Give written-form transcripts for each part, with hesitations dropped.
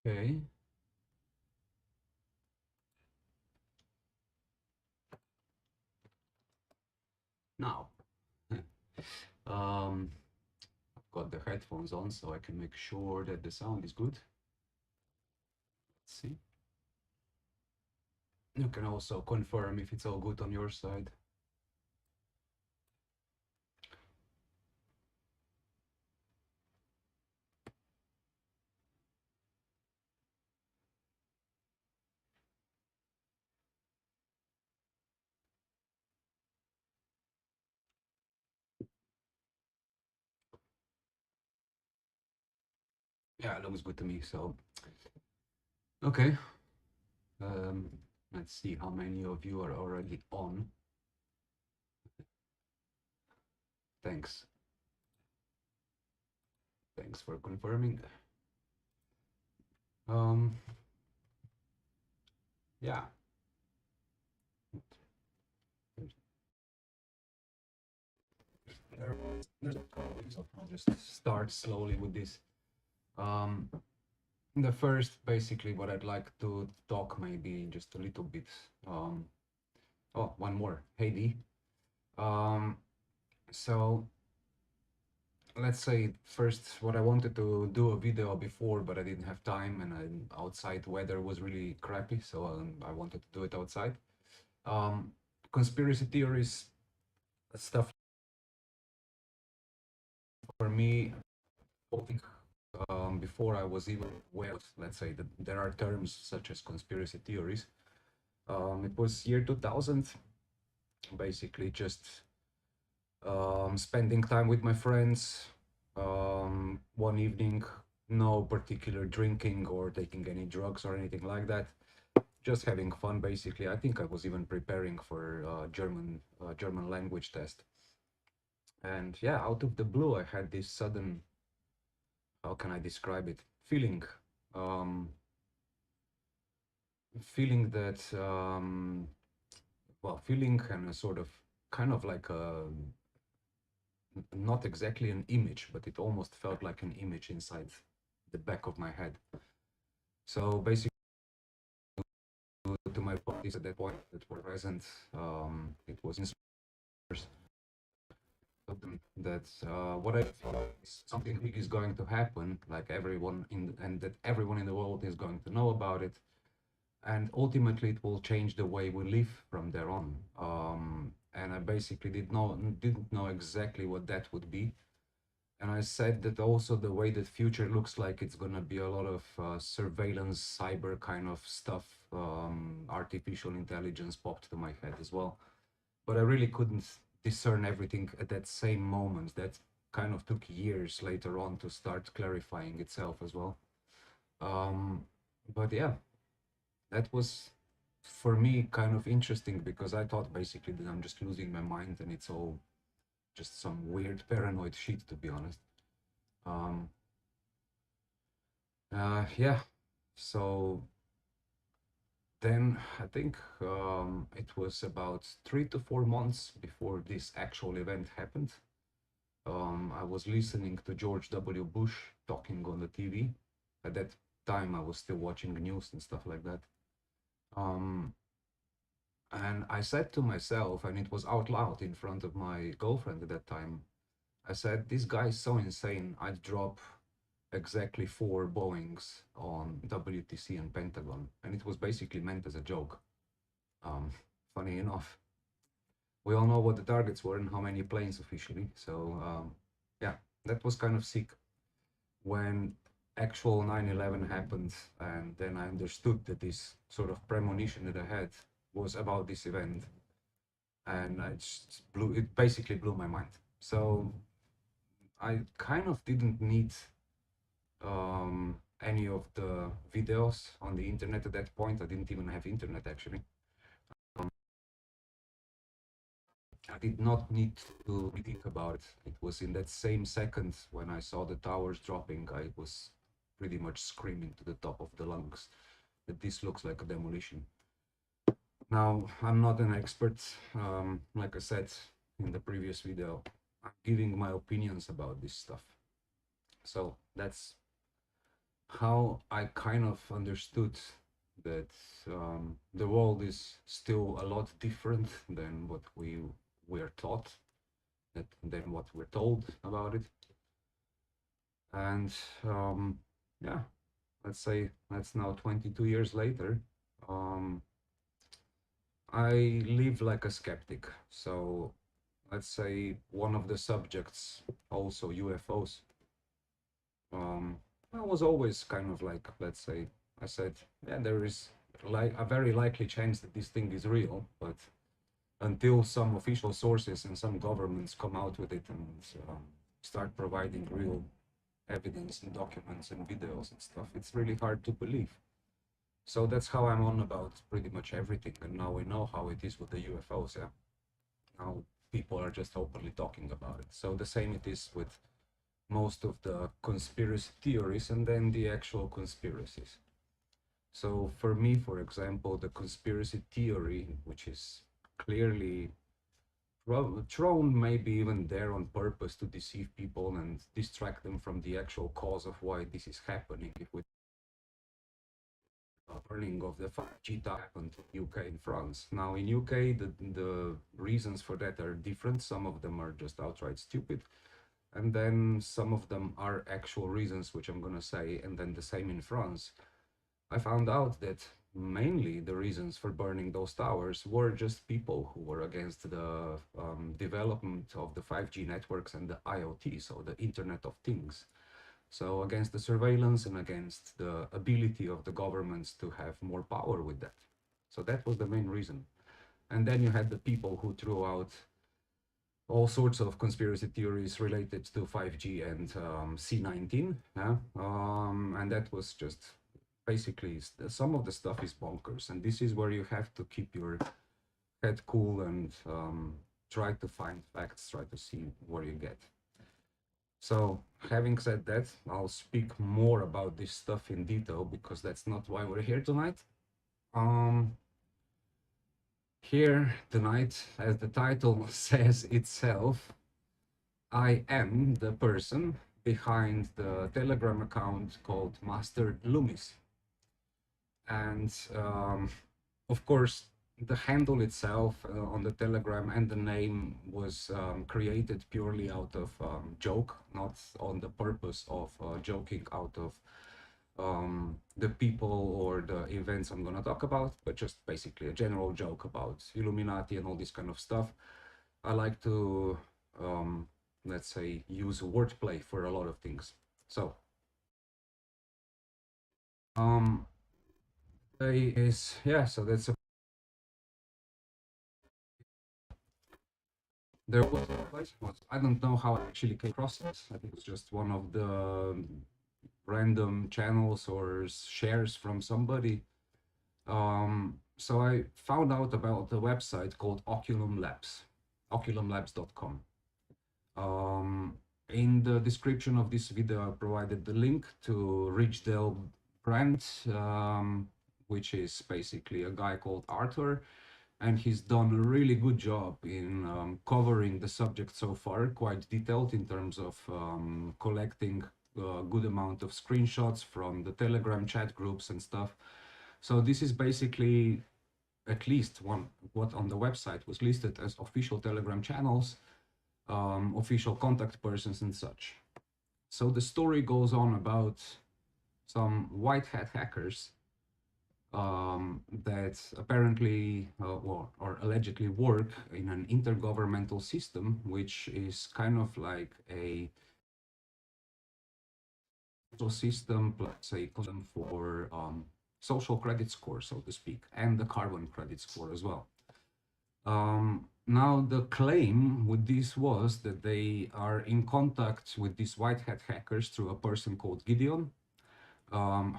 Okay. Now, I've got the headphones on so I can make sure that the sound is good. Let's see. You can also confirm if it's all good on your side. Yeah, it looks good to me. So, okay. Um, let's see how many of you are already on. Thanks. Thanks for confirming. Um, yeah. I'll just start slowly with this. Um, the first, basically, what I'd like to talk maybe just a little bit. Oh, one more. Hey, D. Um, so let's say first what I wanted to do a video before, but I didn't have time and outside weather was really crappy, so I wanted to do it outside. Conspiracy theories stuff for me, I think before I was even aware, let's say that there are terms such as conspiracy theories. It was year 2000, basically just spending time with my friends. One evening, no particular drinking or taking any drugs or anything like that. Just having fun, basically. I think I was even preparing for German language test. And yeah, out of the blue, I had this sudden, how can I describe it? Um, feeling that, well, feeling and a sort of, kind of like a, not exactly an image, but it almost felt like an image inside the back of my head. So basically, to my bodies at that point that were present, it was that what I feel is something big is going to happen, like everyone and that everyone in the world is going to know about it, and ultimately it will change the way we live from there on. And I basically didn't know exactly what that would be. And I said that also the way that future looks like it's gonna be a lot of surveillance, cyber kind of stuff. Artificial intelligence popped to my head as well, but I really couldn't discern everything at that same moment. That kind of took years later on to start clarifying itself as well. Um, but yeah, that was for me kind of interesting because I thought basically that I'm just losing my mind and it's all just some weird paranoid shit, to be honest. Um, yeah, so then I think it was about 3 to 4 months before this actual event happened. I was listening to George W. Bush talking on the TV. At that time, I was still watching news and stuff like that. Um, and I said to myself, and it was out loud in front of my girlfriend at that time, I said, this guy is so insane, I'd drop exactly 4 Boeings on WTC and Pentagon. And it was basically meant as a joke. Um, funny enough, we all know what the targets were and how many planes officially. So yeah, that was kind of sick. When actual 9/11 happened, and then I understood that this sort of premonition that I had was about this event, and it basically blew my mind. So I kind of didn't need any of the videos on the internet at that point. I didn't even have internet actually. Um, I did not need to think about it. It was in that same second when I saw the towers dropping, I was pretty much screaming to the top of the lungs that this looks like a demolition. Now, I'm not an expert. Like I said in the previous video, I'm giving my opinions about this stuff. So how I kind of understood that the world is still a lot different than what we were taught, than what we're told about it. And yeah, let's say that's now 22 years later. Um, I live like a skeptic. So let's say one of the subjects, also UFOs, um, I was always kind of like, let's say, I said, yeah, there is like a very likely chance that this thing is real, but until some official sources and some governments come out with it and start providing real evidence and documents and videos and stuff, it's really hard to believe. So that's how I'm on about pretty much everything. And now we know how it is with the UFOs. Yeah, now people are just openly talking about it. So the same it is with most of the conspiracy theories and then the actual conspiracies. So for me, for example, the conspiracy theory, which is clearly thrown maybe even there on purpose to deceive people and distract them from the actual cause of why this is happening. If we burning of the 5G happened in UK and France. Now in UK, the reasons for that are different. Some of them are just outright stupid. And then some of them are actual reasons, which I'm going to say. And then the same in France. I found out that mainly the reasons for burning those towers were just people who were against the development of the 5G networks and the IoT, so the Internet of Things. So against the surveillance and against the ability of the governments to have more power with that. So that was the main reason. And then you had the people who threw out all sorts of conspiracy theories related to 5G and C19. Yeah? And that was just basically some of the stuff is bonkers. And this is where you have to keep your head cool and try to find facts, try to see where you get. So having said that, I'll speak more about this stuff in detail because that's not why we're here tonight. Um, Here tonight, as the title says itself, I am the person behind the Telegram account called Master Lumis. And of course, the handle itself on the Telegram and the name was created purely out of joke, not on the purpose of joking out of the people or the events I'm going to talk about, but just basically a general joke about Illuminati and all this kind of stuff. I like to, let's say, use wordplay for a lot of things. So, um, yeah, so that's a there was a place. I don't know how I actually came across it. I think it was just one of the random channels or shares from somebody. So I found out about a website called Oculum Labs, oculumlabs.com. In the description of this video, I provided the link to Ridgedale Brand, which is basically a guy called Arthur, and he's done a really good job in covering the subject so far, quite detailed in terms of collecting a good amount of screenshots from the Telegram chat groups and stuff. So this is basically at least one what on the website was listed as official Telegram channels, official contact persons and such. So the story goes on about some white hat hackers that apparently or allegedly work in an intergovernmental system, which is kind of like a system, let's say, for social credit score, so to speak, and the carbon credit score as well. Now, the claim with this was that they are in contact with these white hat hackers through a person called Gideon,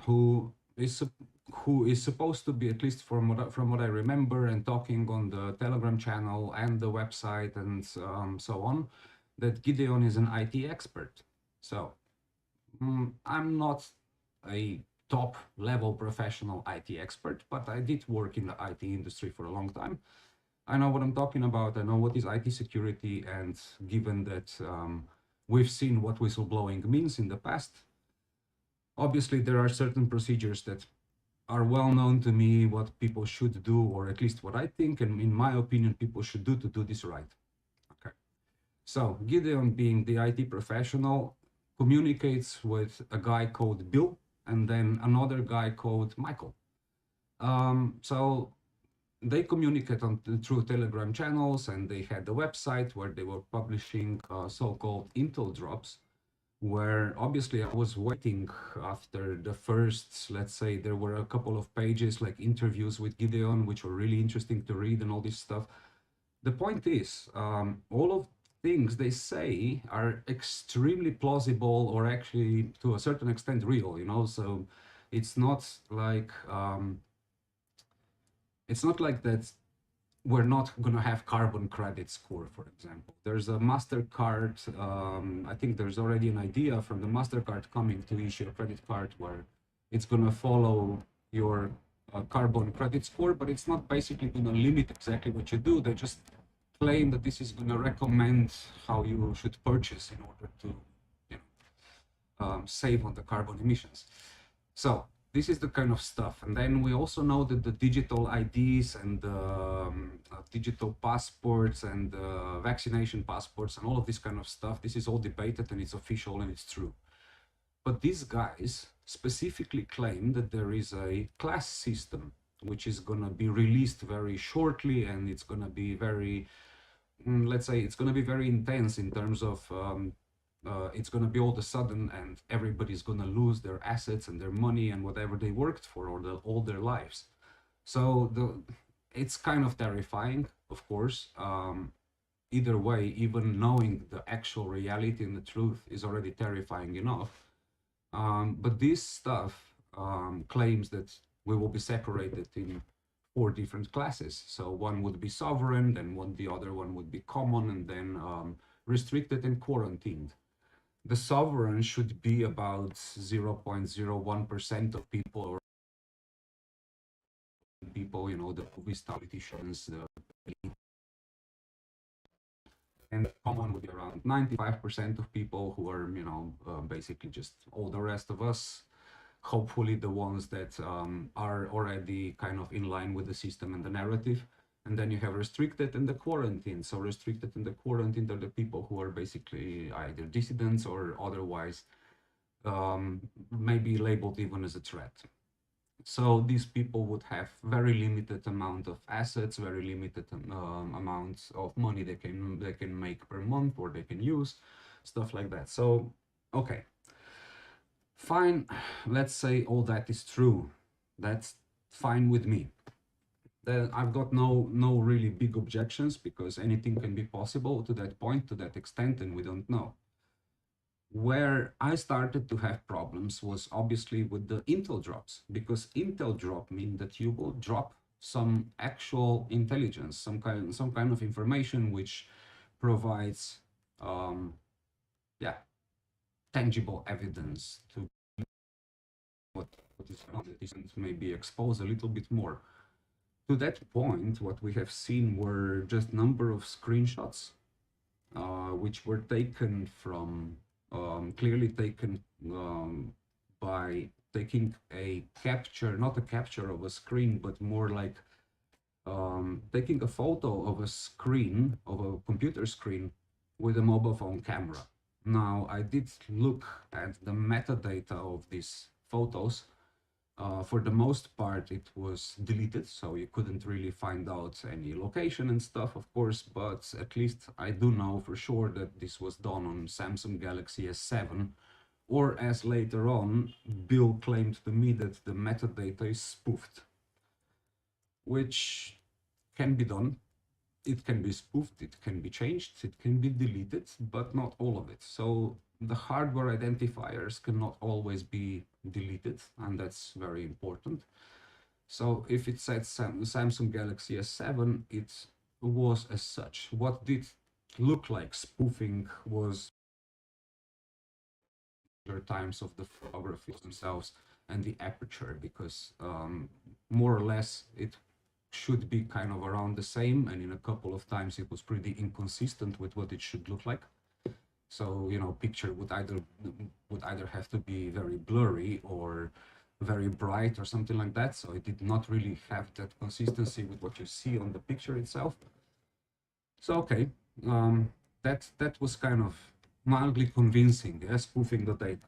who is supposed to be, at least from what I remember, and talking on the Telegram channel and the website and so on, that Gideon is an IT expert. So I'm not a top level professional IT expert, but I did work in the IT industry for a long time. I know what I'm talking about. I know what is IT security, and given that we've seen what whistleblowing means in the past, Obviously, there are certain procedures that are well known to me, what people should do, or at least what I think, and in my opinion, people should do to do this right. Okay. So Gideon, being the IT professional, communicates with a guy called Bill and then another guy called Michael. So they communicate through Telegram channels, and they had a website where they were publishing so-called Intel drops, where obviously I was waiting after the first, let's say there were a couple of pages like interviews with Gideon, which were really interesting to read and all this stuff. The point is, all of things they say are extremely plausible or actually to a certain extent real, you know, so it's not like that we're not going to have carbon credit score, for example. There's a MasterCard, I think there's already an idea from the MasterCard coming to issue a credit card where it's going to follow your carbon credit score, but it's not basically going to limit exactly what you do. They just claim that this is going to recommend how you should purchase in order to, you know, save on the carbon emissions. So this is the kind of stuff. And then we also know that the digital IDs and digital passports and vaccination passports and all of this kind of stuff, this is all debated and it's official and it's true. But these guys specifically claim that there is a class system which is going to be released very shortly, and it's going to be very, let's say, it's going to be very intense in terms of it's going to be all of a sudden, and everybody's going to lose their assets and their money and whatever they worked for all their lives. So it's kind of terrifying, of course. Either way, even knowing the actual reality and the truth is already terrifying enough. But this stuff claims that we will be separated in 4 different classes. So one would be sovereign, then the other one would be common, and then restricted and quarantined. The sovereign should be about 0.01% of people, or people, you know, the movie star politicians, and common would be around 95% of people who are, you know, basically just all the rest of us, hopefully the ones that are already kind of in line with the system and the narrative. And then you have restricted and the quarantine. So restricted and the quarantine are the people who are basically either dissidents or otherwise maybe labeled even as a threat. So these people would have very limited amount of assets, very limited amounts of money they can make per month or they can use, stuff like that. So, okay, fine. Let's say all that is true. That's fine with me. Then I've got no really big objections, because anything can be possible to that point, to that extent, and we don't know. Where I started to have problems was obviously with the Intel drops, because Intel drop mean that you will drop some actual intelligence, some kind of information which provides yeah, tangible evidence to what is on it, and maybe expose a little bit more. To that point, what we have seen were just number of screenshots which were taken from clearly taken by taking a capture, not a capture of a screen, but more like taking a photo of a screen, of a computer screen, with a mobile phone camera. Now, I did look at the metadata of these photos. For the most part, it was deleted, so you couldn't really find out any location and stuff, of course, but at least I do know for sure that this was done on Samsung Galaxy S7, or as later on, Bill claimed to me that the metadata is spoofed, which can be done. It can be spoofed, it can be changed, it can be deleted, but not all of it. So the hardware identifiers cannot always be deleted, and that's very important. So if it said Samsung Galaxy S7, it was as such. What did look like spoofing was times of the photographies themselves and the aperture, because more or less it should be kind of around the same, and in a couple of times it was pretty inconsistent with what it should look like. So, you know, picture would either have to be very blurry or very bright or something like that. So it did not really have that consistency with what you see on the picture itself. So okay, that was kind of mildly convincing, yeah, spoofing the data.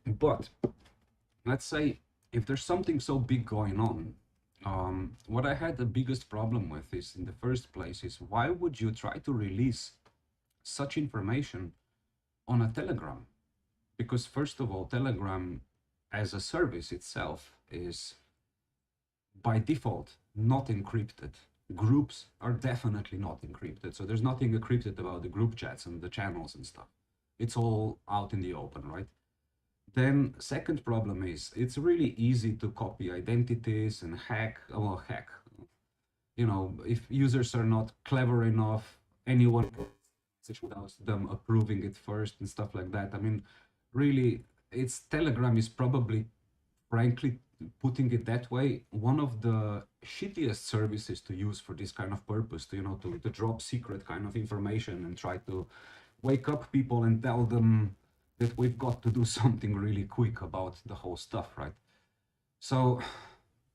But let's say if there's something so big going on, what I had the biggest problem with is in the first place is why would you try to release such information on a Telegram? Because first of all, Telegram as a service itself is by default not encrypted. Groups are definitely not encrypted. So there's nothing encrypted about the group chats and the channels and stuff. It's all out in the open, right? Then second problem is it's really easy to copy identities and hack, well, hack. You know, if users are not clever enough, anyone can message without them approving it first and stuff like that. I mean, really, it's Telegram is probably, frankly, putting it that way, one of the shittiest services to use for this kind of purpose, to, you know, to drop secret kind of information and try to wake up people and tell them that we've got to do something really quick about the whole stuff, right? So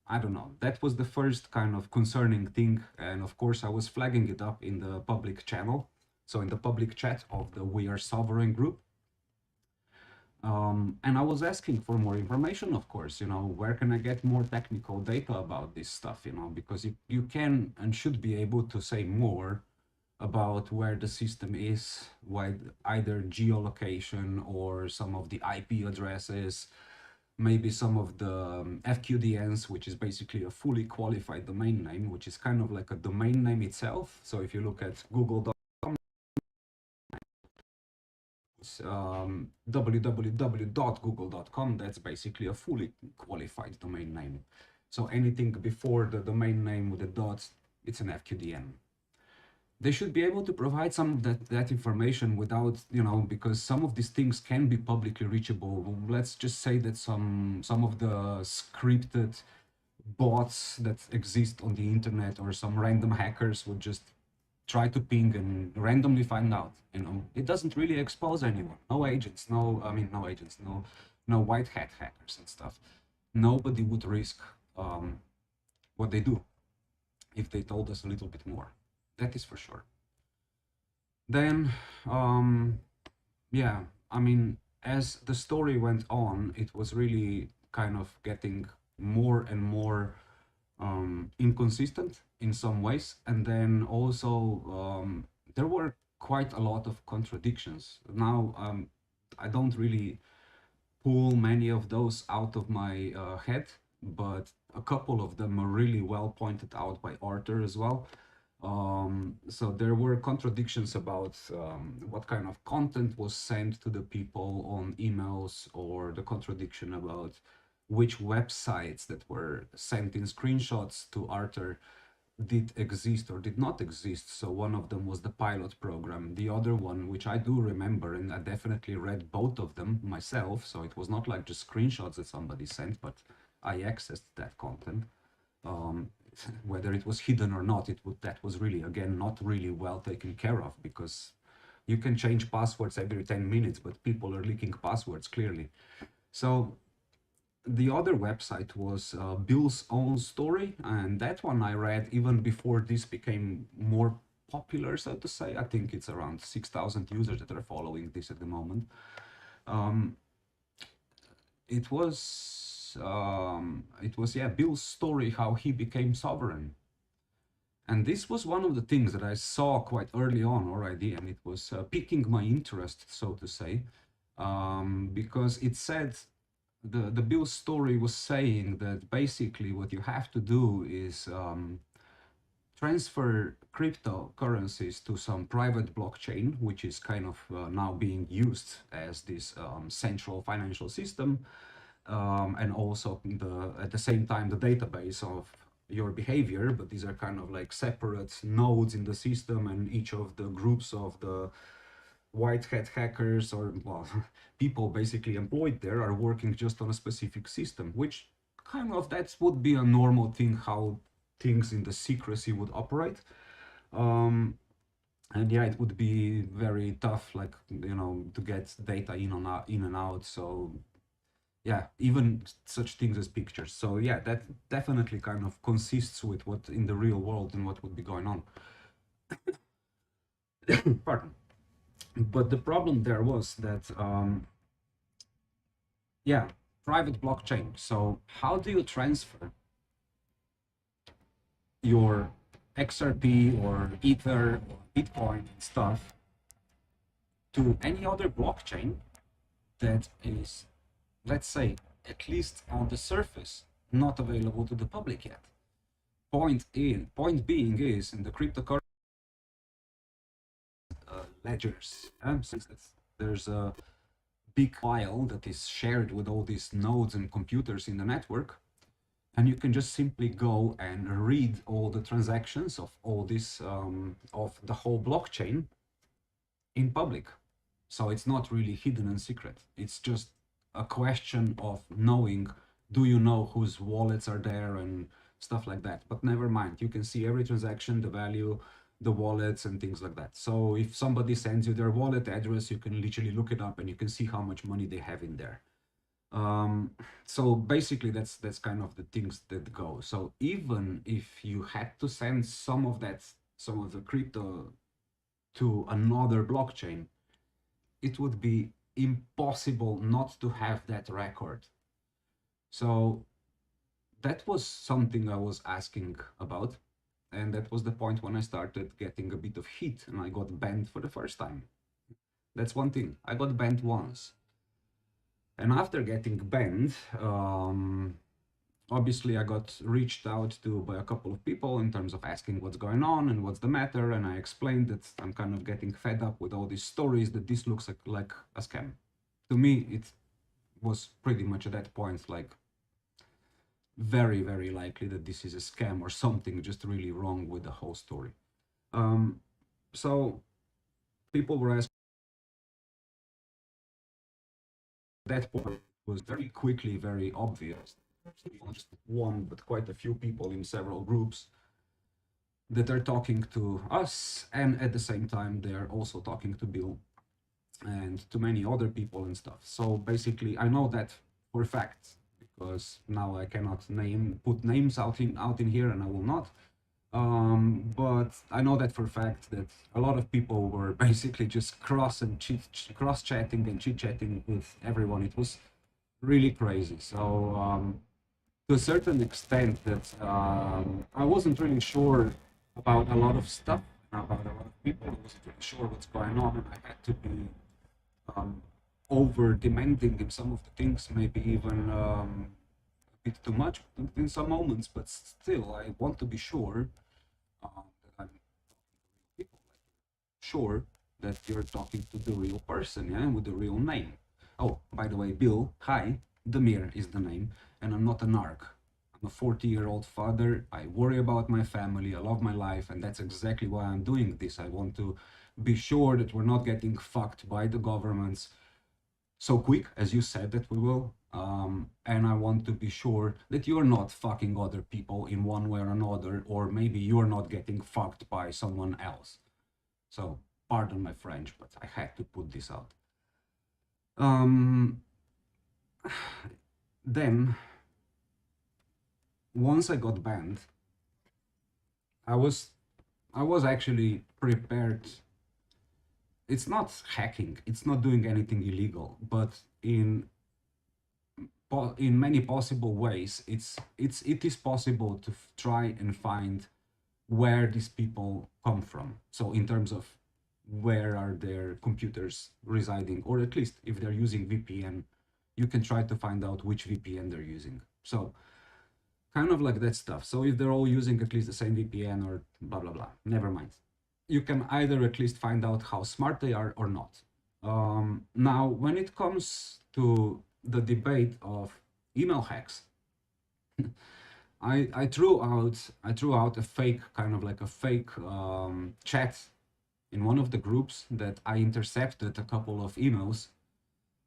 I don't know. That was the first kind of concerning thing. And of course, I was flagging it up in the public channel. So in the public chat of the We Are Sovereign group. And I was asking for more information, of course, you know, where can I get more technical data about this stuff, you know, because you can and should be able to say more about where the system is, why either geolocation or some of the IP addresses, maybe some of the FQDNs, which is basically a fully qualified domain name, which is kind of like a domain name itself. So if you look at google.com, www.google.com, that's basically a fully qualified domain name. So anything before the domain name with the dots, it's an FQDN. They should be able to provide some of that information without, you know, because some of these things can be publicly reachable. Let's just say that some of the scripted bots that exist on the internet or some random hackers would just try to ping and randomly find out, you know. It doesn't really expose anyone. No agents, no white hat hackers and stuff. Nobody would risk what they do if they told us a little bit more. That is for sure. Then, yeah, I mean, as the story went on, it was really kind of getting more and more inconsistent in some ways. And then also, there were quite a lot of contradictions. Now, I don't really pull many of those out of my head, but a couple of them are really well pointed out by Arthur as well. So there were contradictions about what kind of content was sent to the people on emails, or the contradiction about which websites that were sent in screenshots to Arthur did exist or did not exist. So one of them was the pilot program. The other one, which I do remember, and I definitely read both of them myself, so it was not like just screenshots that somebody sent, but I accessed that content. Um, Whether it was hidden or not, that was really, again, not really well taken care of, because you can change passwords every 10 minutes, but people are leaking passwords clearly. So the other website was Bill's Own Story, and that one I read even before this became more popular, so to say. I think it's around 6,000 users that are following this at the moment. Um, it was yeah, Bill's story, how he became sovereign. And this was one of the things that I saw quite early on already, and it was piquing my interest, so to say, because it said, the Bill's story was saying that basically what you have to do is transfer cryptocurrencies to some private blockchain, which is kind of now being used as this central financial system, and also at the same time the database of your behavior. But these are kind of like separate nodes in the system, and each of the groups of the white hat hackers, or well, people basically employed there, are working just on a specific system, which kind of, that would be a normal thing, how things in the secrecy would operate. Um, And yeah, it would be very tough, like, to get data in and out. So yeah, even such things as pictures. So yeah, that definitely kind of consists with what in the real world and what would be going on. Pardon. But the problem there was that, yeah, private blockchain. So how do you transfer your XRP or Ether or Bitcoin and stuff to any other blockchain that is, let's say, at least on the surface, not available to the public yet? Point being is, in the cryptocurrency ledgers, since there's a big file that is shared with all these nodes and computers in the network, and you can just simply go and read all the transactions of all this, of the whole blockchain in public. So it's not really hidden and secret. It's just a question of knowing, do you know whose wallets are there and stuff like that. But never mind, you can see every transaction, the value, the wallets and things like that. So if somebody sends you their wallet address, you can literally look it up and you can see how much money they have in there. So basically that's kind of the things that go. So even if you had to send some of the crypto to another blockchain, it would be impossible not to have that record. So that was something I was asking about. And that was the point when I started getting a bit of heat and I got banned for the first time. That's one thing. I got banned once. And after getting banned, obviously I got reached out to by a couple of people in terms of asking what's going on and what's the matter. And I explained that I'm kind of getting fed up with all these stories that this looks like a scam. To me, it was pretty much at that point like very, very likely that this is a scam or something just really wrong with the whole story. So people were asking at that point, was very quickly very obvious. Not just one, but quite a few people in several groups that are talking to us, and at the same time they're also talking to Bill and to many other people and stuff. So basically, I know that for a fact because now I cannot put names out in here, and I will not. But I know that for a fact that a lot of people were basically just cross chatting and chit chatting with everyone. It was really crazy. So to a certain extent, that I wasn't really sure about a lot of stuff, about a lot of people. I wasn't really sure what's going on, and I had to be over demanding in some of the things, maybe even a bit too much in some moments. But still, I want to be sure that I'm people, like, sure that you're talking to the real person, yeah, with the real name. Oh, by the way, Bill, hi, Demir is the name, and I'm not a narc. I'm a 40-year-old father. I worry about my family. I love my life, and that's exactly why I'm doing this. I want to be sure that we're not getting fucked by the governments so quick, as you said that we will. And I want to be sure that you're not fucking other people in one way or another, or maybe you're not getting fucked by someone else. So, pardon my French, but I had to put this out. Um, then, once I got banned, I was I was actually prepared. It's not hacking. It's not doing anything illegal, but in many possible ways, it is possible to try and find where these people come from. So in terms of where are their computers residing, or at least if they're using VPN, you can try to find out which VPN they're using. So kind of like that stuff. So if they're all using at least the same VPN or blah, blah, blah, never mind. You can either at least find out how smart they are or not. Now, when it comes to the debate of email hacks, I threw out a fake, kind of like a fake chat in one of the groups that I intercepted a couple of emails,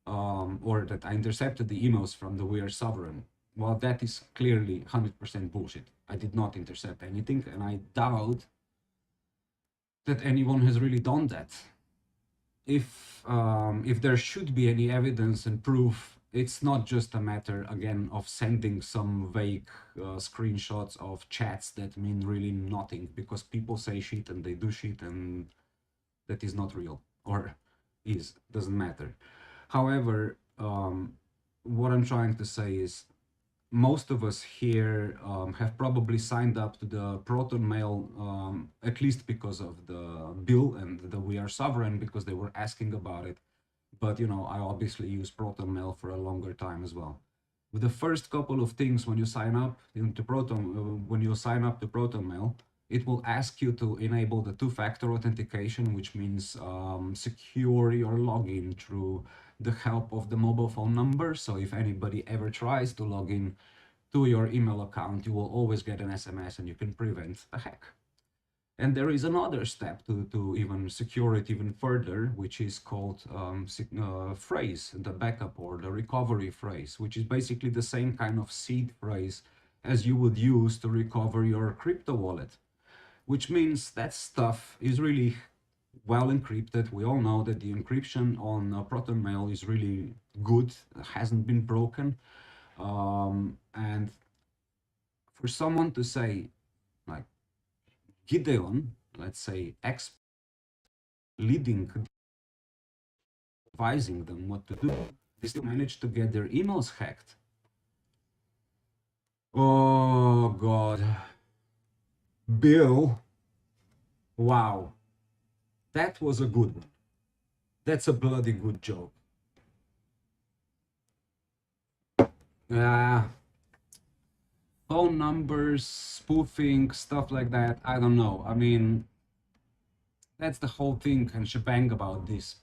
or that I intercepted the emails from the We Are Sovereign. Well, that is clearly 100% bullshit. I did not intercept anything, and I doubt that anyone has really done that. If there should be any evidence and proof, it's not just a matter again of sending some vague screenshots of chats that mean really nothing, because people say shit and they do shit and that is not real, or doesn't matter. However, what I'm trying to say is most of us here have probably signed up to the Proton Mail, at least because of the bill and the We Are Sovereign, because they were asking about it. But you know, I obviously use Proton Mail for a longer time as well. With the first couple of things when you sign up into when you sign up to Proton Mail, it will ask you to enable the two-factor authentication, which means secure your login through the help of the mobile phone number. So if anybody ever tries to log in to your email account, you will always get an SMS and you can prevent a hack. And there is another step to even secure it even further, which is called phrase, the backup or the recovery phrase, which is basically the same kind of seed phrase as you would use to recover your crypto wallet, which means that stuff is really well encrypted. We all know that the encryption on Proton Mail is really good, hasn't been broken. And for someone to say, like Gideon, let's say, leading, advising them what to do, they still managed to get their emails hacked. Oh, God. Bill, wow. That was a good one. That's a bloody good joke. Phone numbers, spoofing, stuff like that. I don't know. I mean, that's the whole thing and shebang about this.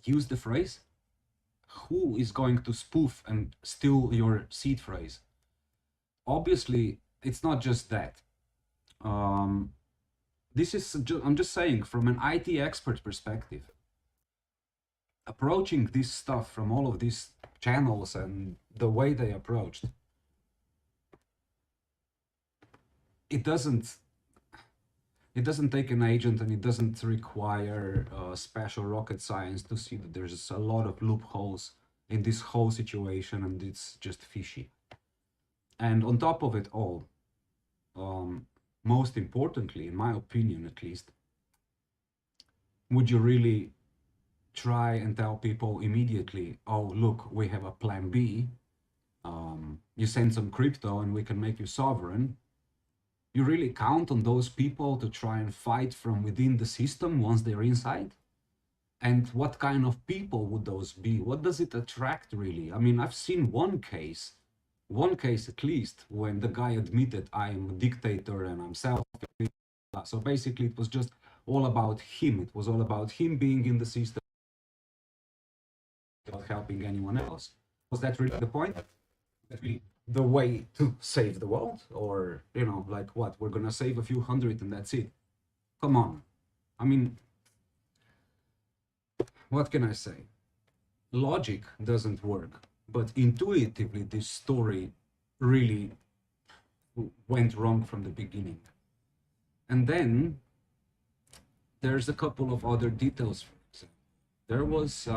Use the phrase. Who is going to spoof and steal your seed phrase? Obviously, it's not just that. This is, I'm just saying, from an IT expert perspective, approaching this stuff from all of these channels and the way they approached, it doesn't take an agent, and it doesn't require special rocket science to see that there's a lot of loopholes in this whole situation, and it's just fishy. And on top of it all, most importantly, in my opinion at least, would you really try and tell people immediately, oh, look, we have a plan B, you send some crypto and we can make you sovereign? You really count on those people to try and fight from within the system once they're inside? And what kind of people would those be? What does it attract really? I mean, I've seen one case at least, when the guy admitted, I'm a dictator and I'm selfish. So basically it was just all about him. It was all about him being in the system, not helping anyone else. Was that really the point? That really the way to save the world? Or, you know, like what? We're gonna save a few hundred and that's it. Come on. I mean, what can I say? Logic doesn't work, but intuitively this story really went wrong from the beginning. And then there's a couple of other details. There was,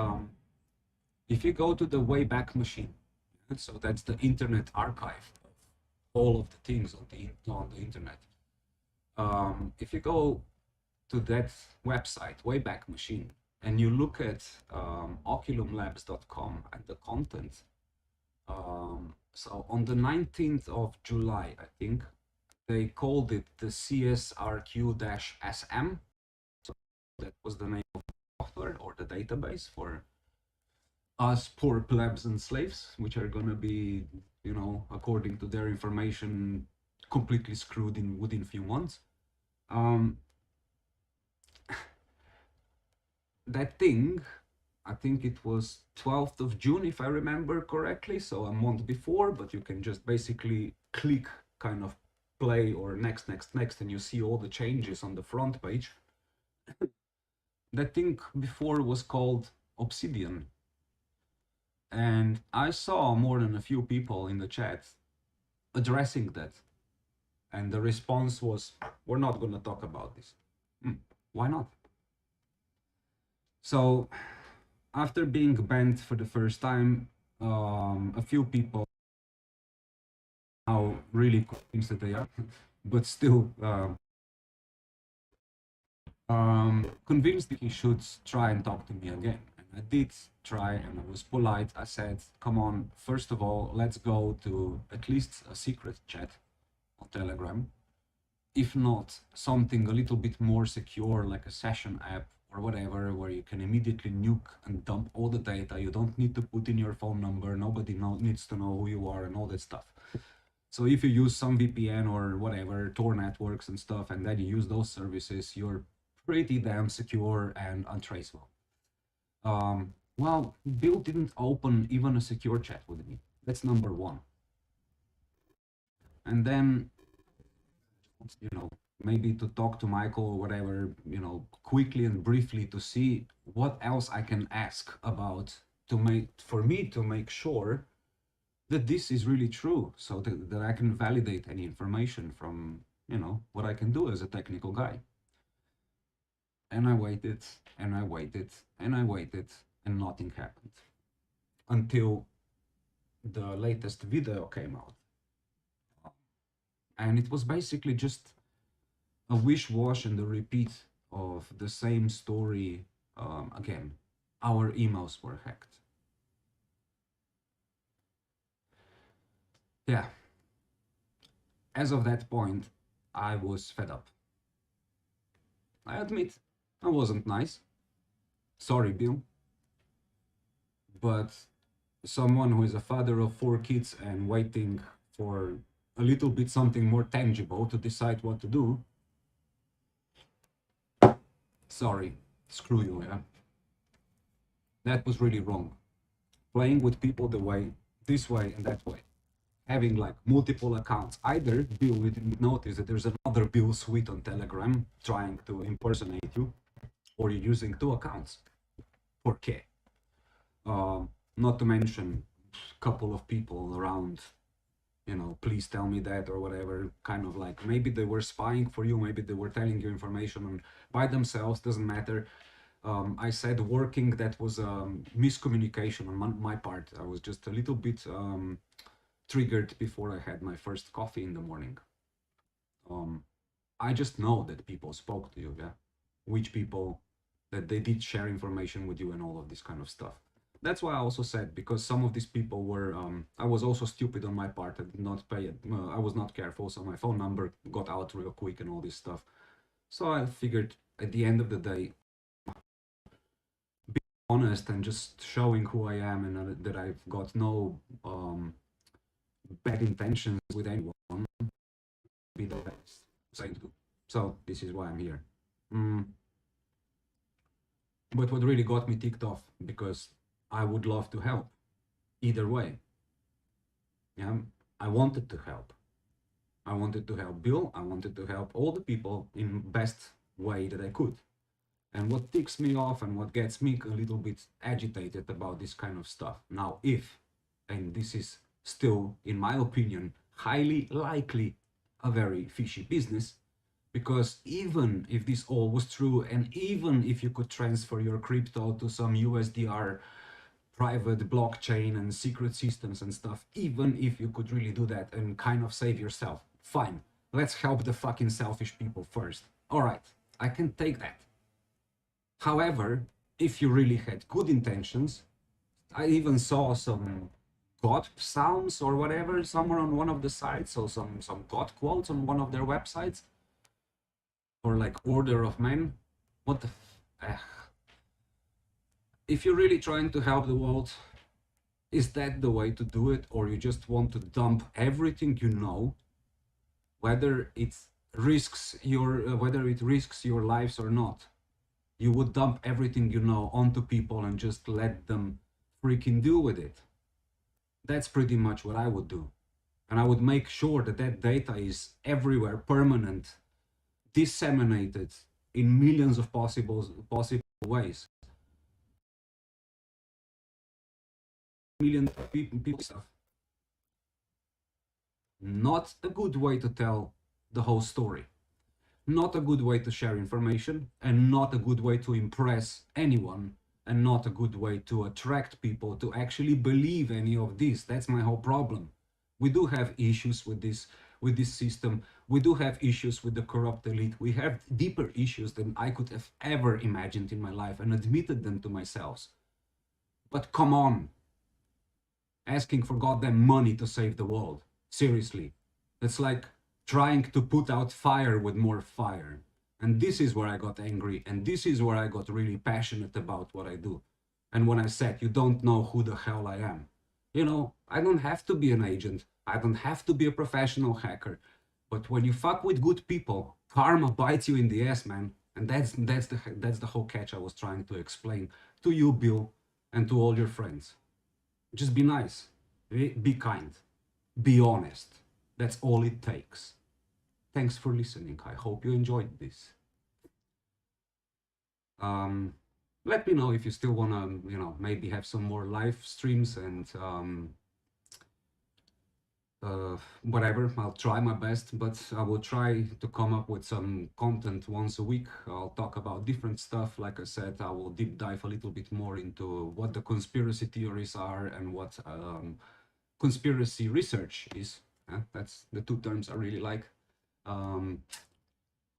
if you go to the Wayback Machine, so that's the Internet Archive of all of the things on the internet. If you go to that website, Wayback Machine, and you look at oculumlabs.com and the content, so on the 19th of July, I think, they called it the CSRQ-SM. So that was the name of the software or the database for us poor plebs and slaves, which are going to be, you know, according to their information, completely screwed in within a few months. That thing, I think it was 12th of June, if I remember correctly, so a month before, but you can just basically click kind of play or next, and you see all the changes on the front page. That thing before was called Obsidian. And I saw more than a few people in the chat addressing that. And the response was, we're not going to talk about this. Why not? So after being banned for the first time, a few people now really convinced that they are, but still convinced that he should try and talk to me again. And I did try, and I was polite. I said, come on, first of all, let's go to at least a secret chat on Telegram. If not, something a little bit more secure, like a session app or whatever, where you can immediately nuke and dump all the data. You don't need to put in your phone number. Nobody needs to know who you are and all that stuff. So if you use some VPN or whatever, Tor networks and stuff, and then you use those services, you're pretty damn secure and untraceable. Well, Bill didn't open even a secure chat with me. That's number one. And then, you know, maybe to talk to Michael or whatever, you know, quickly and briefly to see what else I can ask about for me to make sure that this is really true, so that I can validate any information from, you know, what I can do as a technical guy. And I waited, and I waited, and I waited, and nothing happened. Until the latest video came out. And it was basically just a wish-wash and a repeat of the same story again. Our emails were hacked. Yeah. As of that point, I was fed up. I admit, I wasn't nice. Sorry, Bill. But someone who is a father of 4 kids and waiting for a little bit something more tangible to decide what to do, sorry, screw you, yeah. That was really wrong. Playing with people this way and that way. Having like multiple accounts. Either Bill, we didn't notice that there's another Bill suite on Telegram trying to impersonate you, or you're using 2 accounts. ¿Por qué? Not to mention a couple of people around, you know, please tell me that or whatever, kind of like maybe they were spying for you, maybe they were telling you information by themselves, doesn't matter. I said working, that was miscommunication on my part. I was just a little bit triggered before I had my first coffee in the morning. I just know that people spoke to you, yeah? Which people, that they did share information with you and all of this kind of stuff. That's why I also said, because some of these people were, I was also stupid on my part. I did not pay it. I was not careful, so my phone number got out real quick and all this stuff. So I figured at the end of the day, being honest and just showing who I am and that I've got no bad intentions with anyone, be the best thing to do. So this is why I'm here. But what really got me ticked off, because I would love to help either way. Yeah, I wanted to help. I wanted to help Bill. I wanted to help all the people in best way that I could. And what ticks me off and what gets me a little bit agitated about this kind of stuff. Now, and this is still, in my opinion, highly likely a very fishy business, because even if this all was true, and even if you could transfer your crypto to some USDR private blockchain and secret systems and stuff, even if you could really do that and kind of save yourself, fine, let's help the fucking selfish people first. All right, I can take that. However, if you really had good intentions, I even saw some God psalms or whatever somewhere on one of the sites, or some God quotes on one of their websites, or like order of men. What the if you're really trying to help the world, is that the way to do it? Or you just want to dump everything you know, whether it risks your lives or not? You would dump everything you know onto people and just let them freaking deal with it. That's pretty much what I would do. And I would make sure that that data is everywhere, permanent, disseminated in millions of possible ways. Million people stuff. Not a good way to tell the whole story. Not a good way to share information, and not a good way to impress anyone, and not a good way to attract people to actually believe any of this. That's my whole problem. We do have issues with this system. We do have issues with the corrupt elite. We have deeper issues than I could have ever imagined in my life and admitted them to myself. But come on, asking for goddamn money to save the world. Seriously. It's like trying to put out fire with more fire. And this is where I got angry, and this is where I got really passionate about what I do. And when I said, you don't know who the hell I am. You know, I don't have to be an agent. I don't have to be a professional hacker. But when you fuck with good people, karma bites you in the ass, man. And that's the whole catch I was trying to explain to you, Bill, and to all your friends. Just be nice, be kind, be honest. That's all it takes. Thanks for listening. I hope you enjoyed this. Let me know if you still wanna, you know, maybe have some more live streams and whatever. I'll try my best, but I will try to come up with some content once a week. I'll talk about different stuff. Like I said, I will deep dive a little bit more into what the conspiracy theories are and what conspiracy research is. That's the two terms I really like. And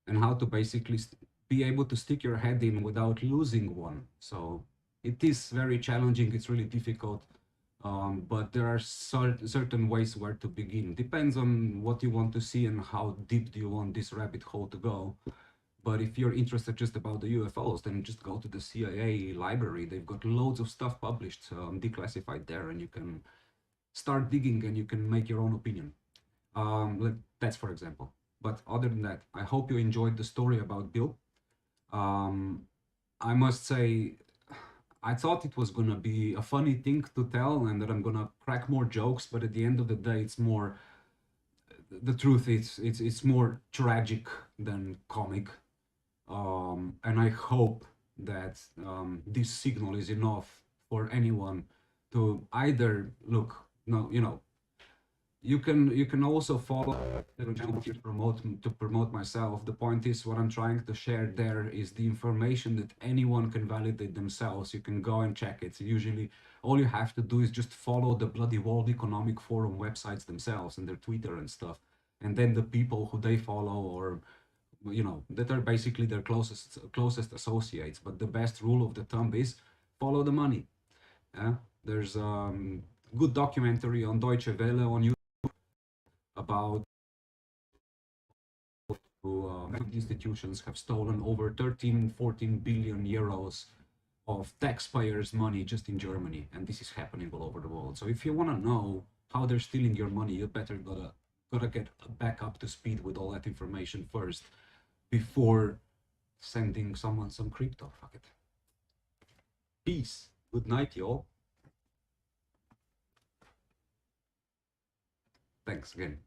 how to basically be able to stick your head in without losing one. So it is very challenging. It's really difficult. But there are certain ways where to begin. Depends on what you want to see and how deep do you want this rabbit hole to go. But if you're interested just about the UFOs, then just go to the CIA library. They've got loads of stuff published, declassified there, and you can start digging and you can make your own opinion. That's for example. But other than that, I hope you enjoyed the story about Bill. I must say, I thought it was gonna be a funny thing to tell and that I'm gonna crack more jokes, but at the end of the day, it's more, the truth is, it's more tragic than comic. And I hope that this signal is enough for anyone to either look, no, you know, you can also follow to promote myself. The point is, what I'm trying to share there is the information that anyone can validate themselves. You can go and check it. Usually all you have to do is just follow the bloody World Economic Forum websites themselves and their Twitter and stuff, and then the people who they follow, or you know, that are basically their closest associates. But the best rule of the thumb is follow the money. There's good documentary on Deutsche Welle on YouTube about institutions have stolen over 13-14 billion euros of taxpayers' money just in Germany, and this is happening all over the world. So if you want to know how they're stealing your money, you better gotta get back up to speed with all that information first before sending someone some crypto. Fuck it. Peace. Good night, y'all. Thanks again.